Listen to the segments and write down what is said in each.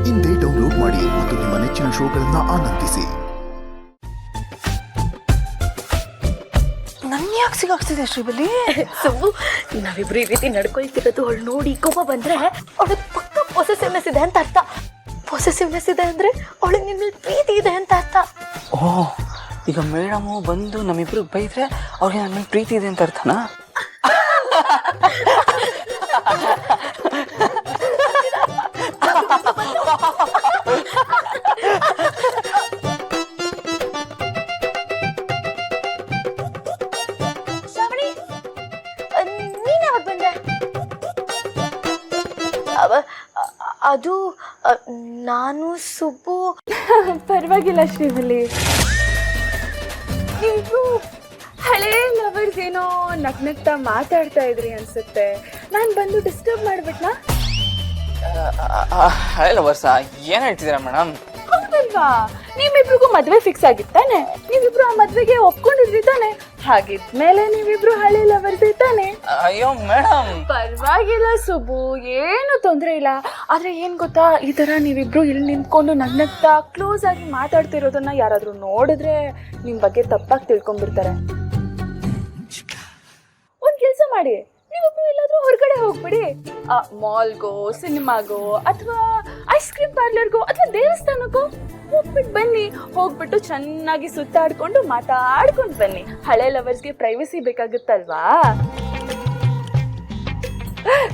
ಇಂದೇ ಡೌನ್ಲೋಡ್ ಮಾಡಿ ಮತ್ತು ನಿಮ್ಮ ನೆಚ್ಚಿನ ಶೋಗಳನ್ನು ಆನಂದಿಸಿ. ನನ್ನ ಯಾಕೆ ಸಿಗಾಕ್ತಿದೆ ಶ್ರೀಬಲಿ? ಸುಬ್ಬು, ನಾವಿಬ್ರು ಈ ರೀತಿ ನಡ್ಕೊಳ್ತಿರೋದು ಅವಳು ನೋಡಿ ಕೋಪ ಬಂದ್ರೆ ಅವಳಿಗೆ ಪಕ್ಕ ಪೊಸೆಸಿವ್ನೆಸ್ ಇದೆ ಅಂತ ಅರ್ಥ. ಪೊಸೆಸಿವ್ನೆಸ್ ಇದೆ ಅಂದ್ರೆ ಅವಳಿಗೆ ನಿನ್ನ ಮೇಲೆ ಪ್ರೀತಿ ಇದೆ ಅಂತ ಅರ್ಥ. ಓಹ್, ಈಗ ಮೇಡಮು ಬಂದು ನಮ್ಮಿಬ್ರು ಬೈದ್ರೆ ಅವ್ರಿಗೆ ನನ್ನ ಮೇಲೆ ಪ್ರೀತಿ ಇದೆ ಅಂತ ಅರ್ಥನಾ? ಶ್ರಾವಣಿ, ನೀನ್ ಯಾವಾಗ ಬಂದೆ? ಅದು ನಾನು ಸುಬ್ಬು. ಪರವಾಗಿಲ್ಲ ಶ್ರೀವಲ್ಲಿ, ನೀವು ಹಳೇ ಲವರ್ಸ್ ಏನೋ ನಗ್ನಗ್ತಾ ಮಾತಾಡ್ತಾ ಇದ್ರಿ ಅನ್ಸುತ್ತೆ. ನಾನು ಬಂದು ಡಿಸ್ಟರ್ಬ್ ಮಾಡ್ಬಿಟ್ನಾ? ಹಲೋ ವರ್ಷ ಏನು ಹೇಳ್ತಿದ್ದೀರಾ ಮೇಡಮ್? ಹೌದಲ್ವಾ, ನಿಮ್ಮಿಬ್ರಿಗೂ ಮದ್ವೆ ಫಿಕ್ಸ್ ಆಗಿತ್ತಾನೆ? ನೀವಿಬ್ರು ಆ ಮದ್ವೆಗೆ ಒಪ್ಕೊಂಡಿದ್ರಿ ತಾನೆ? ಹಾಗಿದ್ಮೇಲೆ ನೀವಿಬ್ರು ಹಳೆ ಲವರ್ಸ್ ತಾನೆ? ಅಯ್ಯೋ ಮೇಡಮ್, ಪರವಾಗಿಲ್ಲ ಸುಬ್ಬು, ಏನು ತೊಂದರೆ ಇಲ್ಲ. ಆದ್ರೆ ಏನ್ ಗೊತ್ತಾ, ಈ ತರ ನೀವಿಬ್ರು ಇಲ್ಲಿ ನಿಂತ್ಕೊಂಡು ನಗ್ನಗ್ತಾ ಕ್ಲೋಸ್ ಆಗಿ ಮಾತಾಡ್ತಿರೋದನ್ನ ಯಾರಾದ್ರೂ ನೋಡಿದ್ರೆ ನಿಮ್ ಬಗ್ಗೆ ತಪ್ಪಾಗಿ ತಿಳ್ಕೊಂಡ್ಬಿಡ್ತಾರೆ. ಒಂದ್ ಕೆಲ್ಸ ಮಾಡಿ, ನೀವಿಬ್ರು ಎಲ್ಲಾದ್ರೂ ಹೊರಗಡೆ ಹೋಗ್ಬಿಡಿ. ಮಾಲ್ಗೋ, ಸಿನಿಮಾಗೋ, ಅಥವಾ ಐಸ್ ಕ್ರೀಮ್ ಪಾರ್ಲರ್ಗೋ, ಅಥವಾ ದೇವಸ್ಥಾನಕ್ಕೋ ಹೋಗ್ಬಿಟ್ಟು ಬನ್ನಿ. ಹೋಗ್ಬಿಟ್ಟು ಚೆನ್ನಾಗಿ ಸುತ್ತಾಡ್ಕೊಂಡು ಮಾತಾಡ್ಕೊಂಡು ಬನ್ನಿ. ಹಳೆ ಲವರ್ಸ್ಗೆ ಪ್ರೈವಸಿ ಬೇಕಾಗುತ್ತಲ್ವಾ?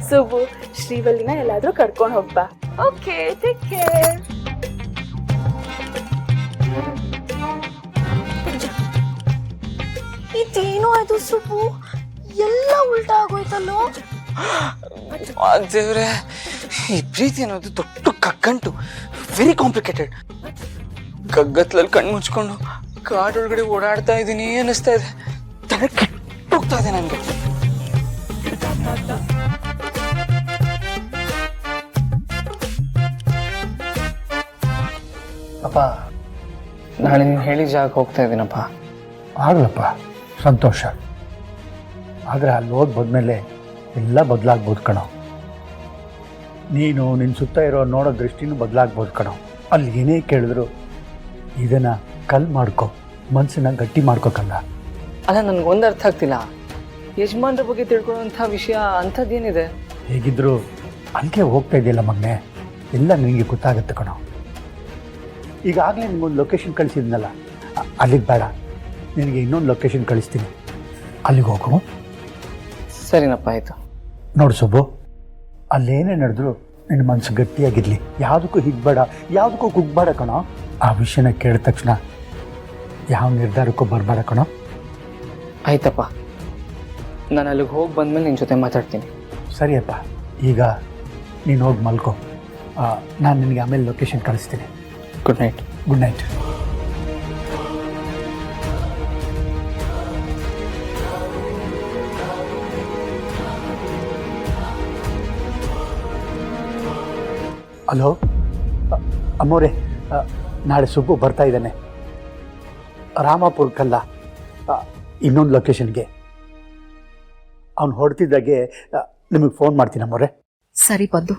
ಸುಬ್ಬು, ಶ್ರೀವಲ್ಲಿನ ಎಲ್ಲಾದ್ರೂ ಕರ್ಕೊಂಡು ಹೋಗ್ಬಾ. Okay, take care. ಇದೇನೋ ಅದು ಸುಬ್ಬು, ಎಲ್ಲ ಉಲ್ಟಾ ಆಗೋಯ್ತಲ್ಲೋ. ದೇವ್ರೆ, ಈ ಪ್ರೀತಿ ಅನ್ನೋದು ದೊಡ್ಡ ಕಗ್ಗಂಟು, ವೆರಿ ಕಾಂಪ್ಲಿಕೇಟೆಡ್. ಕಗ್ಗತ್ಲಲ್ಲಿ ಕಣ್ಣು ಮುಚ್ಕೊಂಡು ಕಾಡೊಳಗಡೆ ಓಡಾಡ್ತಾ ಇದ್ದೀನಿ ಅನ್ನಿಸ್ತಾ ಇದೆ. ತಲೆ ಕೆಟ್ಟೋಗ್ತಾ ಇದೆ ನನಗೆ. ಅಪ್ಪ, ನಾಳೆ ನೀನು ಹೇಳಿದ ಜಾಗಕ್ಕೆ ಹೋಗ್ತಾ ಇದ್ದೀನಪ್ಪ. ಆಗಲಪ್ಪ, ಸಂತೋಷ. ಆದರೆ ಅಲ್ಲಿ ಹೋಗಿ ಬಂದಮೇಲೆ ಎಲ್ಲ ಬದಲಾಗ್ಬೋದು ಕಣೋ. ನೀನು ನಿನ್ನ ಸುತ್ತ ಇರೋ ನೋಡೋ ದೃಷ್ಟಿನೂ ಬದಲಾಗ್ಬೋದು ಕಣೋ. ಅಲ್ಲಿ ಏನೇ ಕೇಳಿದ್ರು ಇದನ್ನು ಕಲ್ ಮಾಡ್ಕೊ, ಮನಸ್ಸನ್ನ ಗಟ್ಟಿ ಮಾಡ್ಕೋಕಲ್ಲ. ಅಲ್ಲ, ನನಗೊಂದು ಅರ್ಥ ಆಗ್ತಿಲ್ಲ. ಯಜಮಾನ್ರ ಬಗ್ಗೆ ತಿಳ್ಕೊಳ್ಳೋಂಥ ವಿಷಯ ಅಂಥದ್ದೇನಿದೆ? ಹೇಗಿದ್ರು ಅಲ್ಲಿಗೆ ಹೋಗ್ತಾ ಇದೆಯಲ್ಲ ಮಗನೆ, ಎಲ್ಲ ನಿನಗೆ ಗೊತ್ತಾಗುತ್ತೆ ಕಣೋ. ಈಗಾಗಲೇ ನಿಮಗೊಂದು ಲೊಕೇಶನ್ ಕಳಿಸಿದ್ನಲ್ಲ, ಅಲ್ಲಿಗೆ ಬೇಡ, ನಿನಗೆ ಇನ್ನೊಂದು ಲೊಕೇಶನ್ ಕಳಿಸ್ತೀನಿ, ಅಲ್ಲಿಗೆ ಹೋಗು. ಸರಿನಪ್ಪ, ಆಯಿತು. ನೋಡು ಸುಬ್ಬು, ಅಲ್ಲೇನೇ ನಡೆದ್ರು ನಿನ್ನ ಮನಸ್ಸು ಗಟ್ಟಿಯಾಗಿರಲಿ. ಯಾವುದಕ್ಕೂ ಹಿಗ್ಬೇಡ, ಯಾವುದಕ್ಕೂ ಕುಗ್ಬೇಡ ಕಣೋ. ಆ ವಿಷಯನ ಕೇಳಿದ ತಕ್ಷಣ ಯಾವ ನಿರ್ಧಾರಕ್ಕೂ ಬರಬೇಡ ಕಣೋ. ಆಯ್ತಪ್ಪ, ನಾನು ಅಲ್ಲಿಗೆ ಹೋಗಿ ಬಂದಮೇಲೆ ನಿನ್ನ ಜೊತೆ ಮಾತಾಡ್ತೀನಿ. ಸರಿಯಪ್ಪ, ಈಗ ನೀನು ಹೋಗಿ ಮಲ್ಕೋ. ನಾನು ನಿನಗೆ ಆಮೇಲೆ ಲೊಕೇಶನ್ ಕಳಿಸ್ತೀನಿ. Good night. Good night. Hello ಅಮ್ಮೋರೆ, ನಾಳೆ ಸುಬ್ಬು ಬರ್ತಾ ಇದ್ದಾನೆ ರಾಮಾಪುರಕ್ಕಲ್ಲ, ಇನ್ನೊಂದು ಲೊಕೇಶನ್ಗೆ. ಅವನು ಹೊರಡ್ತಿದ್ದಾಗೆ ನಿಮಗೆ ಫೋನ್ ಮಾಡ್ತೀನಿ ಅಮ್ಮೋರೆ. ಸರಿ ಬಂದು